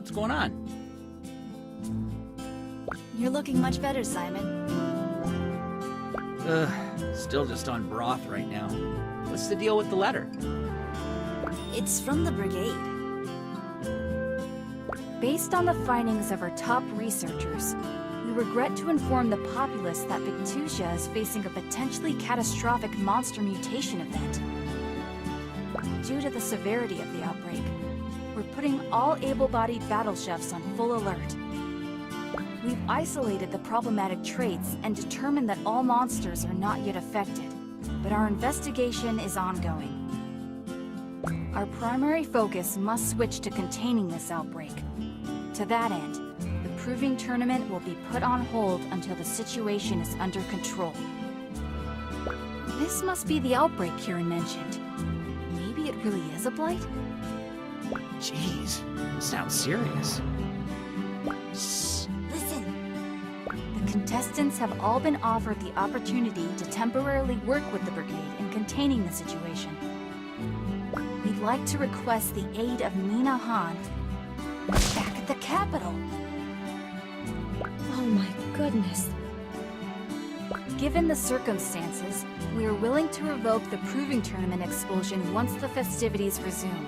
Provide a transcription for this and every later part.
What's going on? You're looking much better, Simon. Still just on broth right now. What's the deal with the letter? It's from the Brigade. Based on the findings of our top researchers, we regret to inform the populace that Victusia is facing a potentially catastrophic monster mutation event. Due to the severity of the outbreak, we're putting all able-bodied battle chefs on full alert. We've isolated the problematic traits and determined that all monsters are not yet affected, but our investigation is ongoing. Our primary focus must switch to containing this outbreak. To that end, the Proving Tournament will be put on hold until the situation is under control. This must be the outbreak Kieran mentioned. Maybe it really is a blight? Jeez, this sounds serious. Shh, listen. The contestants have all been offered the opportunity to temporarily work with the Brigade in containing the situation. We'd like to request the aid of Mina Han back at the capital. Oh my goodness. Given the circumstances, we are willing to revoke the Proving Tournament expulsion once the festivities resume.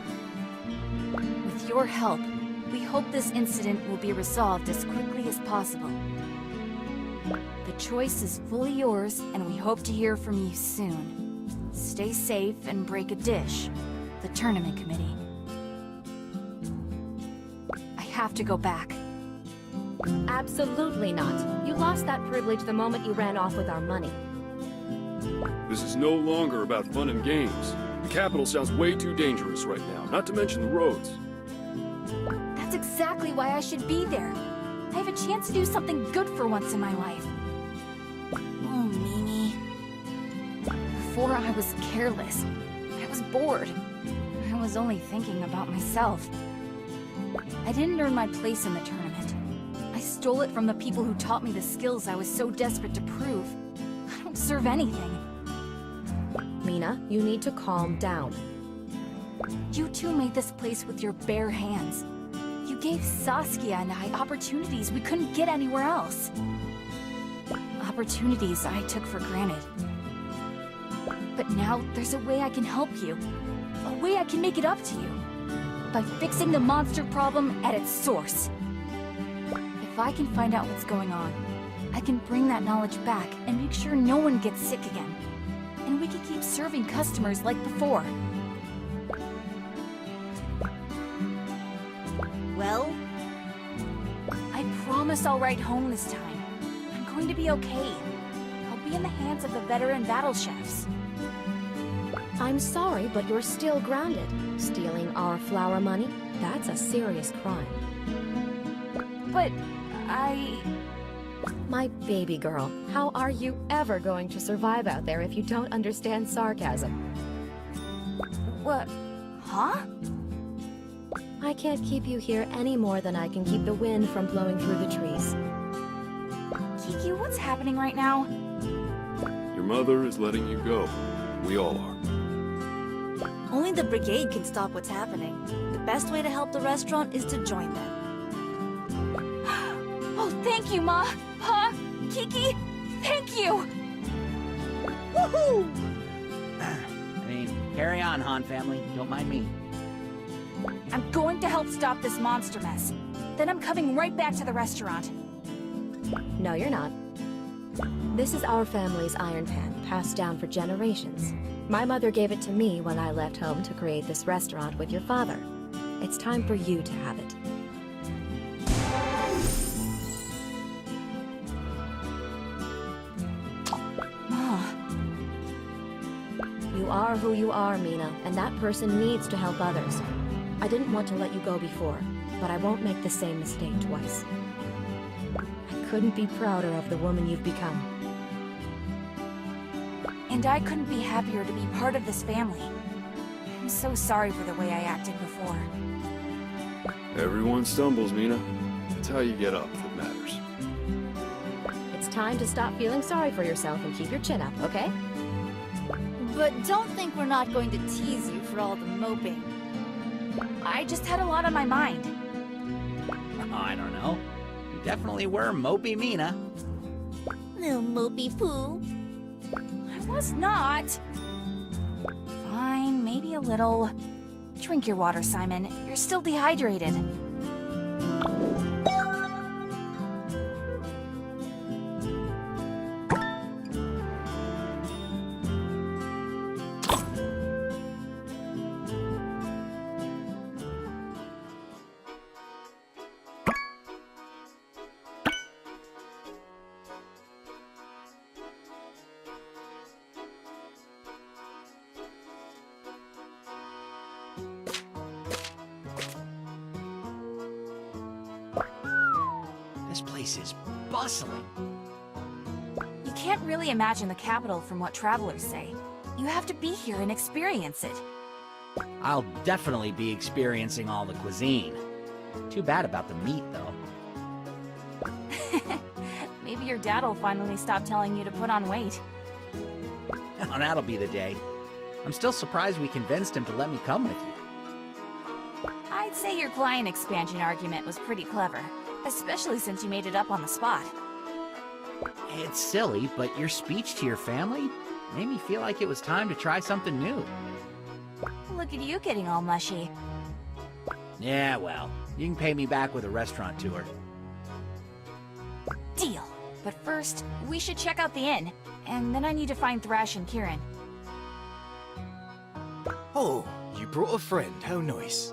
With your help, we hope this incident will be resolved as quickly as possible. The choice is fully yours, and we hope to hear from you soon. Stay safe and break a dish. The Tournament Committee. I have to go back. Absolutely not. You lost that privilege the moment you ran off with our money. This is no longer about fun and games. The capital sounds way too dangerous right now, not to mention the roads. That's exactly why I should be there. I have a chance to do something good for once in my life. Oh, Mimi. Before I was careless. I was bored. I was only thinking about myself. I didn't earn my place in the tournament. I stole it from the people who taught me the skills I was so desperate to prove. I don't deserve anything. Mina, you need to calm down. You two made this place with your bare hands. You gave Saskia and I opportunities we couldn't get anywhere else. Opportunities I took for granted. But now there's a way I can help you. A way I can make it up to you. By fixing the monster problem at its source. If I can find out what's going on, I can bring that knowledge back and make sure no one gets sick again. And we can keep serving customers like before. Well? I promise I'll write home this time. I'm going to be okay. I'll be in the hands of the veteran battle chefs. I'm sorry, but you're still grounded. Stealing our flower money? That's a serious crime. But My baby girl, how are you ever going to survive out there if you don't understand sarcasm? What? Huh? I can't keep you here any more than I can keep the wind from blowing through the trees. Kiki, what's happening right now? Your mother is letting you go. We all are. Only the Brigade can stop what's happening. The best way to help the restaurant is to join them. Oh, thank you, Ma! Pa! Kiki! Thank you! Woohoo! I mean, carry on, Han family. Don't mind me. I'm going to help stop this monster mess. Then I'm coming right back to the restaurant. No, you're not. This is our family's iron pan, passed down for generations. My mother gave it to me when I left home to create this restaurant with your father. It's time for you to have it. Ma. You are who you are, Mina, and that person needs to help others. I didn't want to let you go before, but I won't make the same mistake twice. I couldn't be prouder of the woman you've become. And I couldn't be happier to be part of this family. I'm so sorry for the way I acted before. Everyone stumbles, Mina. That's how you get up if it matters. It's time to stop feeling sorry for yourself and keep your chin up, okay? But don't think we're not going to tease you for all the moping. I just had a lot on my mind. Oh, I don't know. You definitely were mopey Mina. Little mopey poo. I was not. Fine, maybe a little. Drink your water, Simon. You're still dehydrated. This place is bustling. You can't really imagine the capital from what travelers say. You have to be here and experience it. I'll definitely be experiencing all the cuisine. Too bad about the meat, though. Maybe your dad'll finally stop telling you to put on weight. Oh, that'll be the day. I'm still surprised we convinced him to let me come with you. I'd say your client expansion argument was pretty clever, especially since you made it up on the spot. It's silly, but your speech to your family made me feel like it was time to try something new. Look at you getting all mushy. Yeah, well, you can pay me back with a restaurant tour. Deal. But first, we should check out the inn, and then I need to find Thrash and Kieran. Oh, you brought a friend, how nice.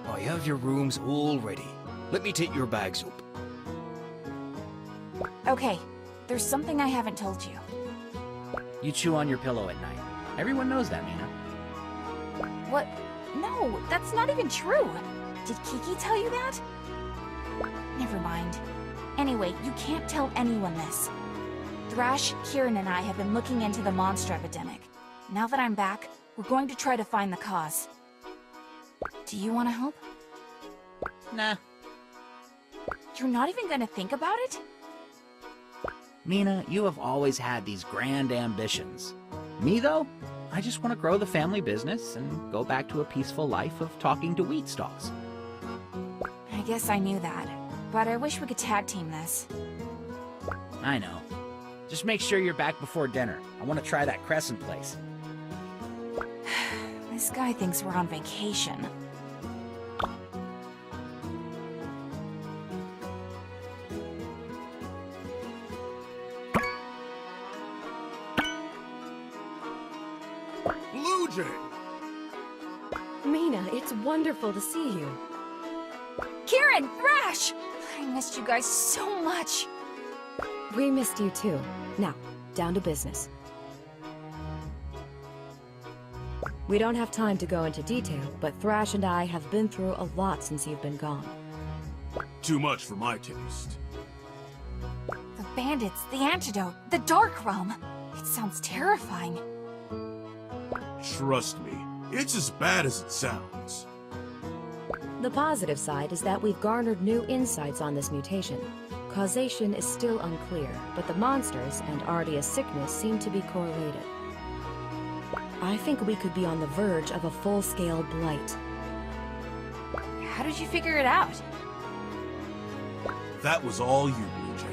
I have your rooms all ready. Let me take your bags up. Okay, there's something I haven't told you. You chew on your pillow at night. Everyone knows that, Mina. What? No, that's not even true. Did Kiki tell you that? Never mind. Anyway, you can't tell anyone this. Thrash, Kieran, and I have been looking into the monster epidemic. Now that I'm back, we're going to try to find the cause. Do you want to help? Nah. You're not even going to think about it? Mina, you have always had these grand ambitions. Me, though? I just want to grow the family business and go back to a peaceful life of talking to wheat stalks. I guess I knew that, but I wish we could tag team this. I know. Just make sure you're back before dinner. I want to try that crescent place. This guy thinks we're on vacation. Blue Jay! Mina, it's wonderful to see you. Kieran! Thrash! I missed you guys so much. We missed you too. Now, down to business. We don't have time to go into detail, but Thrash and I have been through a lot since you've been gone. Too much for my taste. The bandits, the antidote, the dark realm. It sounds terrifying. Trust me, it's as bad as it sounds. The positive side is that we've garnered new insights on this mutation. Causation is still unclear, but the monsters and Ardia's sickness seem to be correlated. I think we could be on the verge of a full-scale blight. How did you figure it out? That was all you, Blue Jay.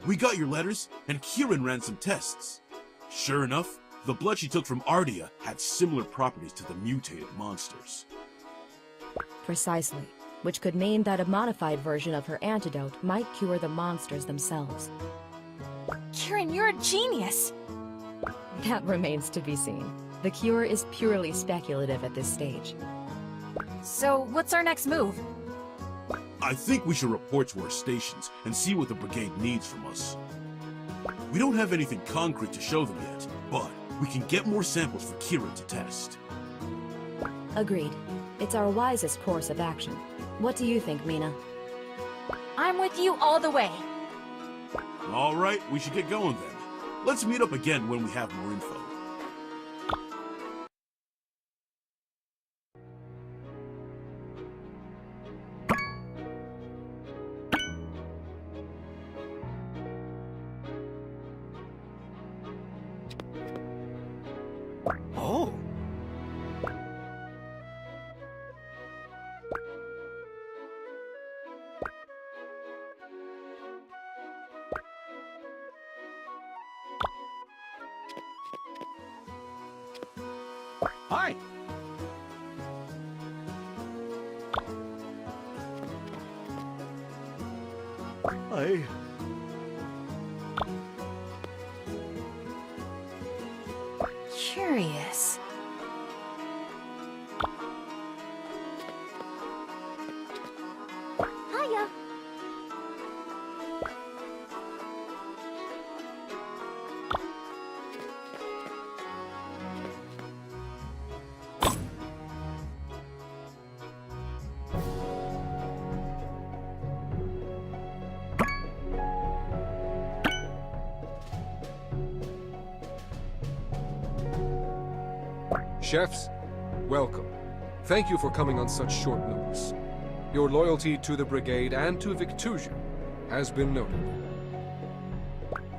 We got your letters, and Kieran ran some tests. Sure enough, the blood she took from Ardia had similar properties to the mutated monsters. Precisely, which could mean that a modified version of her antidote might cure the monsters themselves. Kieran, you're a genius! That remains to be seen. The cure is purely speculative at this stage. So, what's our next move? I think we should report to our stations and see what the Brigade needs from us. We don't have anything concrete to show them yet, but we can get more samples for Kieran to test. Agreed. It's our wisest course of action. What do you think, Mina? I'm with you all the way. All right, we should get going then. Let's meet up again when we have more info. Oh, Hi. Curious. Hiya. Chefs, welcome. Thank you for coming on such short notice. Your loyalty to the Brigade and to Victusia has been noted.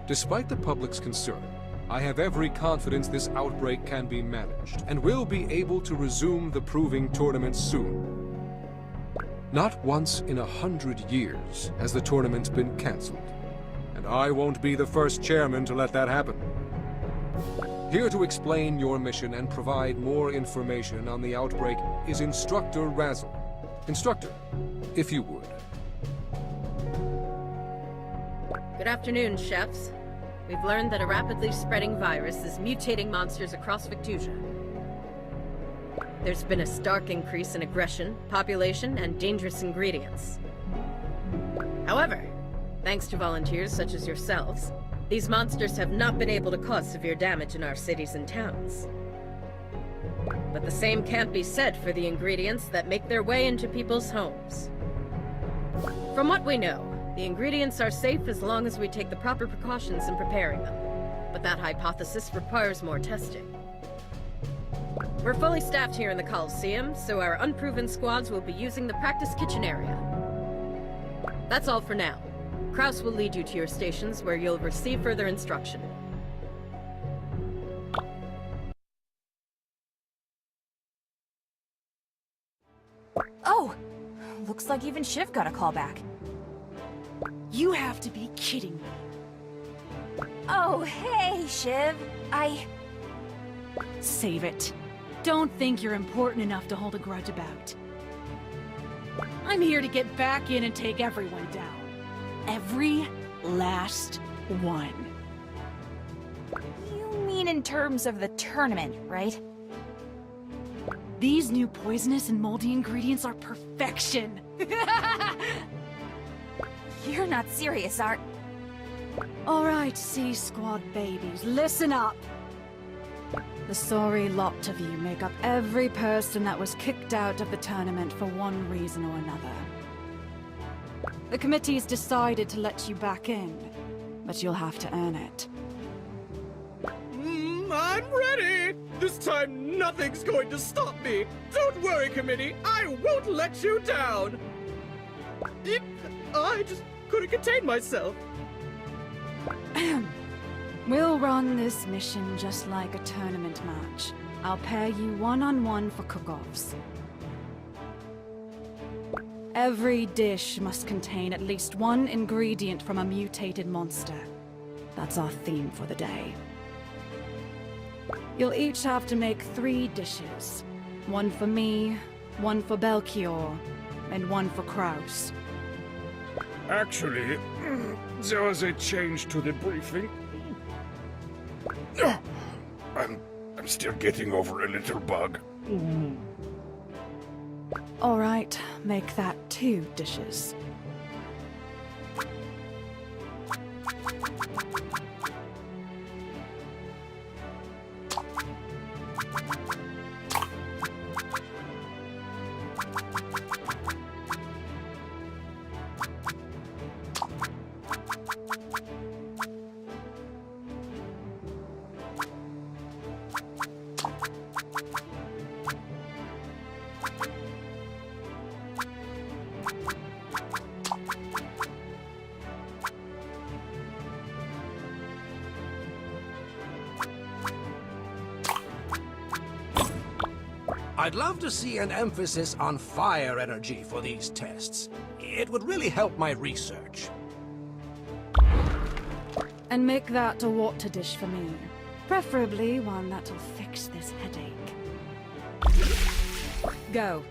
Despite the public's concern, I have every confidence this outbreak can be managed, and will be able to resume the proving tournament soon. Not once in 100 years has the tournament been cancelled, and I won't be the first chairman to let that happen. Here to explain your mission and provide more information on the outbreak is Instructor Razzle. Instructor, if you would. Good afternoon, chefs. We've learned that a rapidly spreading virus is mutating monsters across Victusia. There's been a stark increase in aggression, population, and dangerous ingredients. However, thanks to volunteers such as yourselves, these monsters have not been able to cause severe damage in our cities and towns. But the same can't be said for the ingredients that make their way into people's homes. From what we know, the ingredients are safe as long as we take the proper precautions in preparing them. But that hypothesis requires more testing. We're fully staffed here in the Coliseum, so our unproven squads will be using the practice kitchen area. That's all for now. Kraus will lead you to your stations where you'll receive further instruction. Oh! Looks like even Shiv got a call back. You have to be kidding me. Oh, hey, Shiv. Save it. Don't think you're important enough to hold a grudge about. I'm here to get back in and take everyone down. Every last one. You mean in terms of the tournament, right? These new poisonous and moldy ingredients are perfection. You're not serious, Art. All right, C-Squad babies, listen up. The sorry lot of you make up every person that was kicked out of the tournament for one reason or another. The committee's decided to let you back in, but you'll have to earn it. I'm ready! This time nothing's going to stop me! Don't worry, committee, I won't let you down! I just couldn't contain myself. We'll run this mission just like a tournament match. I'll pair you one-on-one for cook-offs. Every dish must contain at least one ingredient from a mutated monster. That's our theme for the day. You'll each have to make 3 dishes. One for me, one for Belchior, and one for Kraus. Actually, there was a change to the briefing. I'm still getting over a little bug. All right, make that 2 dishes. I'd love to see an emphasis on fire energy for these tests. It would really help my research. And make that a water dish for me. Preferably one that'll fix this headache. Go.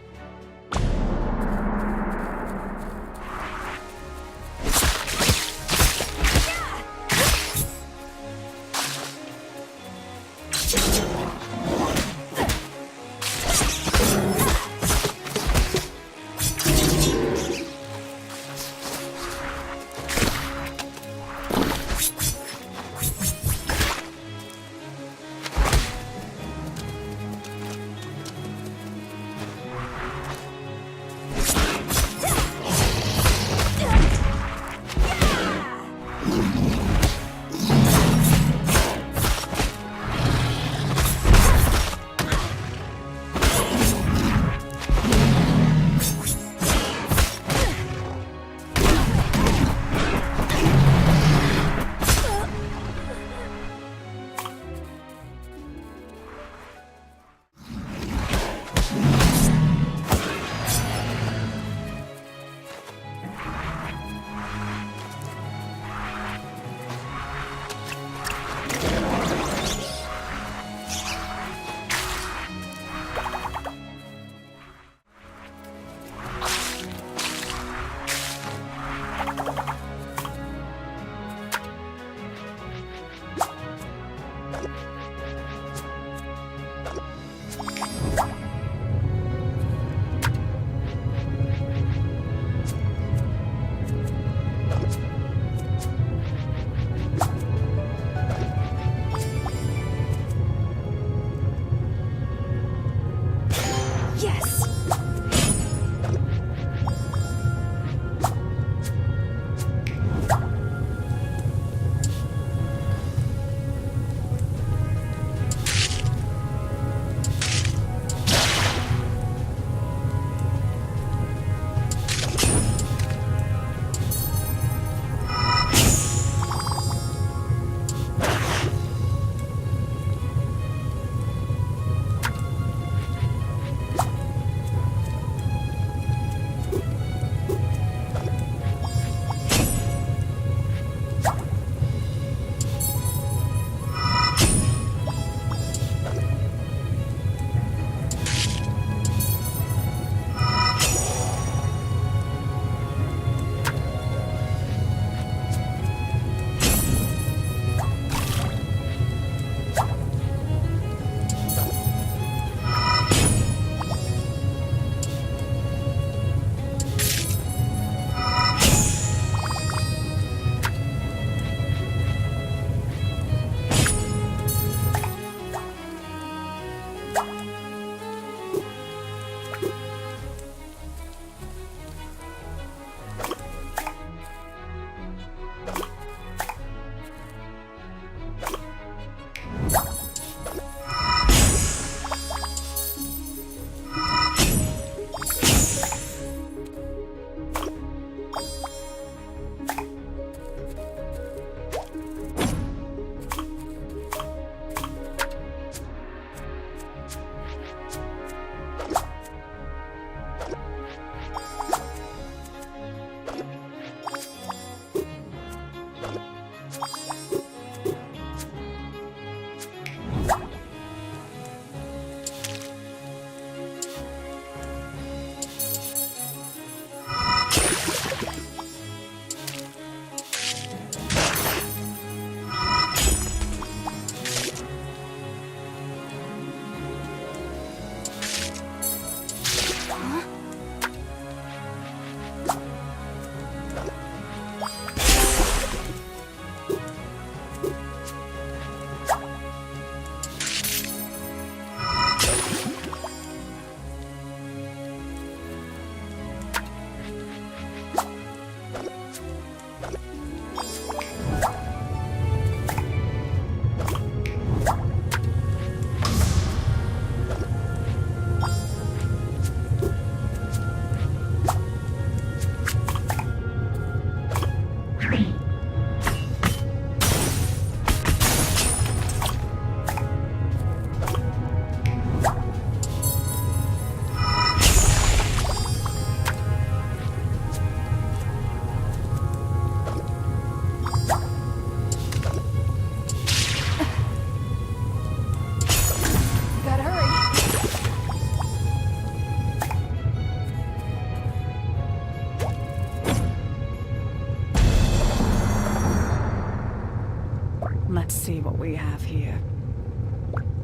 Let's see what we have here.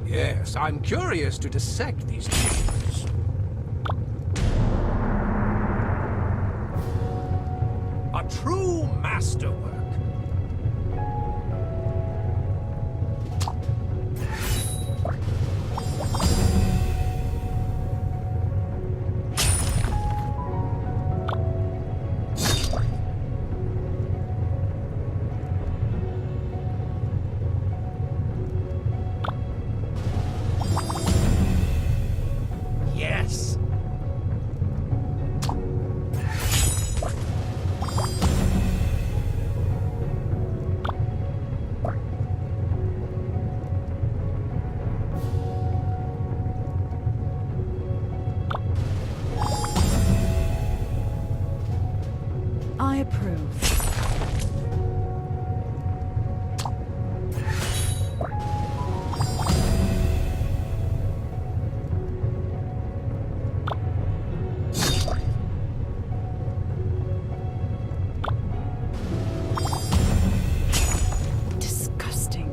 Yes, I'm curious to dissect these tissues. A true masterwork. Yes. I approve. Disgusting.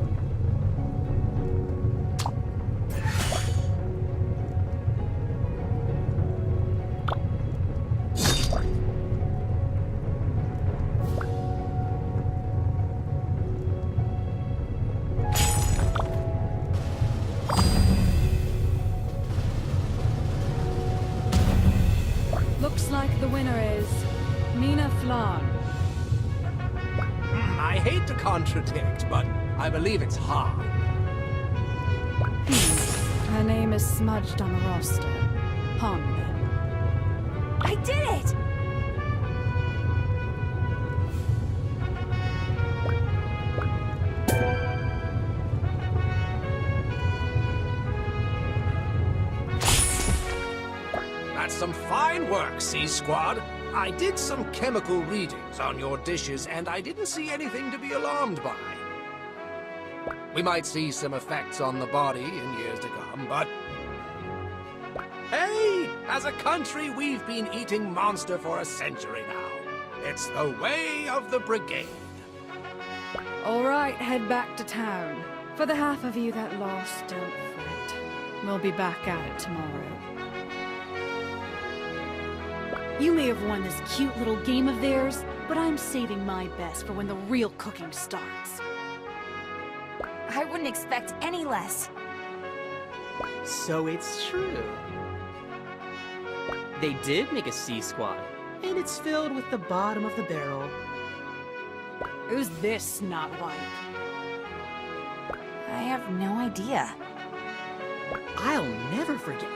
Looks like the winner is Nina Flan. I hate to contradict, but I believe it's Han. Her name is smudged on the roster. Han, then. I did it! That's some fine work, C-Squad. I did some chemical readings on your dishes, and I didn't see anything to be alarmed by. We might see some effects on the body in years to come, but... Hey! As a country, we've been eating monster for a century now. It's the way of the Brigade. All right, head back to town. For the half of you that lost, don't fret. We'll be back at it tomorrow. You may have won this cute little game of theirs, but I'm saving my best for when the real cooking starts. I wouldn't expect any less. So it's true. They did make a C-Squad, and it's filled with the bottom of the barrel. Who's this not white? I have no idea. I'll never forget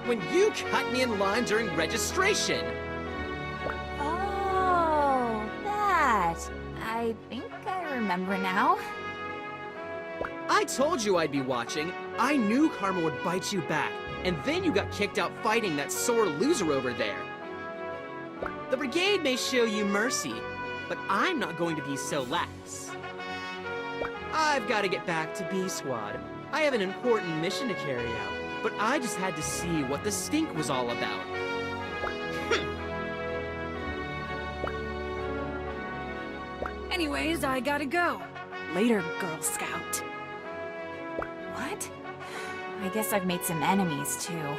when you cut me in line during registration. Oh, that. I think I remember now. I told you I'd be watching. I knew karma would bite you back, and then you got kicked out fighting that sore loser over there. The Brigade may show you mercy, but I'm not going to be so lax. I've got to get back to B-Squad. I have an important mission to carry out, but I just had to see what the stink was all about. Anyways, I gotta go. Later, Girl Scout. What? I guess I've made some enemies, too.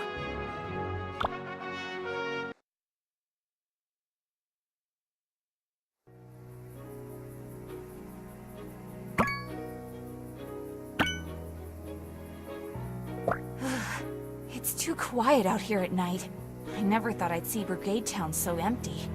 It's too quiet out here at night. I never thought I'd see Brigade Town so empty.